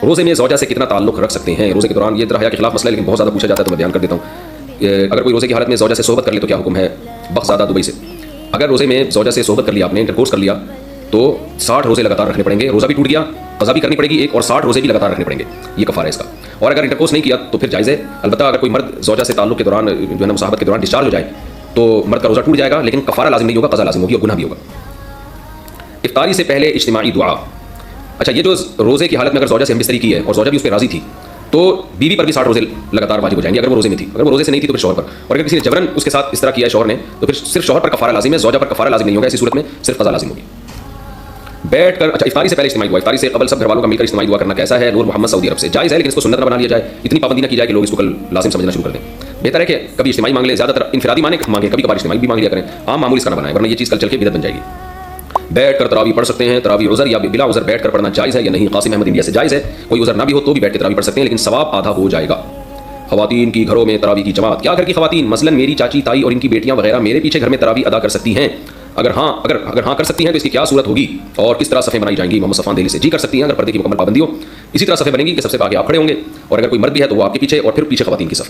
روزے میں زوجہ سے کتنا تعلق رکھ سکتے ہیں؟ روزے کے دوران یہ درحیا کے خلاف مسئلہ ہے لیکن بہت زیادہ پوچھا جاتا ہے تو میں بیان کر دیتا ہوں. اگر کوئی روزے کی حالت میں زوجہ سے صحبت کر لے تو کیا حکم ہے؟ بخزادہ دبئی سے. اگر روزے میں زوجہ سے صحبت کر لیا، آپ نے انٹرکورس کر لیا، تو 60 روزے لگاتار رکھنے پڑیں گے. روزہ بھی ٹوٹ گیا، قضا بھی کرنی پڑے گی ایک، اور 60 روزے بھی لگاتار رکھنے پڑیں گے. یہ کفارہ ہے اس کا. اور اگر انٹرکورس نہیں کیا تو پھر جائز ہے. البتہ اگر کوئی مرد زوجہ سے تعلق کے دوران جو ہے نا مصاحبت کے دوران ڈسچارج ہو جائے تو مرد کا روزہ ٹوٹ جائے گا، لیکن کفارہ لازم نہیں ہوگا، قضا لازم ہوگی اور گناہ بھی ہوگا. افطاری سے پہلے اجتماعی دعا. اچھا، یہ جو روزے کی حالت میں اگر زوجہ سے ہم بستری کی ہے اور زوجہ بھی اس پہ راضی تھی تو بیوی پر بھی 60 روزے لگاتار واجب ہو جائیں گے اگر وہ روزے میں تھی. اگر وہ روزے سے نہیں تھی تو پھر شوہر پر. اور اگر کسی نے جبرن اس کے ساتھ اس طرح کیا ہے شوہر نے تو پھر صرف شوہر پر کفارہ لازم ہے، زوجہ پر کفارہ لازم نہیں ہوگا. ایسی صورت میں صرف قضا لازم ہوگی. بیٹھ کر، اچھا افطاری سے پہلے اجتماعی دعا. افطاری سے قبل سب گھر والوں کا مل کر اجتماعی دعا کرنا کیسا ہے؟ نور محمد سعودی عرب سے. جائز ہے لیکن اس کو سنت نہ بنا لیا جائے، اتنی پابندی نہ کی جائے کہ لوگ اس کو کل لازم سمجھنا شروع کر دیں. بہتر ہے کہ کبھی اجتماعی مانگ لیں، زیادہ تر انفرادی مانگیں، کبھی کبھار اجتماعی بھی مانگ لیا کریں. عام معمول اس کا نہ بنائیں ورنہ یہ چیز کل چل کے بدعت بن جائے گی. بیٹھ کر تراویح پڑھ سکتے ہیں؟ تراویح عذر یا بلا عذر بیٹھ کر پڑھنا جائز ہے یا نہیں؟ قاسم احمد انڈیا سے. جائز ہے، کوئی عذر نہ بھی ہو تو بھی بیٹھ کے تراویح پڑھ سکتے ہیں لیکن ثواب آدھا ہو جائے گا. خواتین کی گھروں میں تراویح کی جماعت. کیا گھر کی خواتین مثلا میری چاچی، تائی اور ان کی بیٹیاں وغیرہ میرے پیچھے گھر میں تراویح ادا کر سکتی ہیں؟ اگر ہاں کر سکتی ہیں تو اس کی کیا صورت ہوگی اور کس طرح صفیں بنائی جائیں گی؟ محمد صفان دہلی سے. جی کر سکتی ہیں اگر پردے کی مکمل پابندی ہو. اسی طرح صفیں بنیں گی کہ سب سے آگے آپ کھڑے ہوں گے اور اگر کوئی مرد بھی ہے تو وہ آپ کے پیچھے اور پھر پیچھے خواتین کی صف.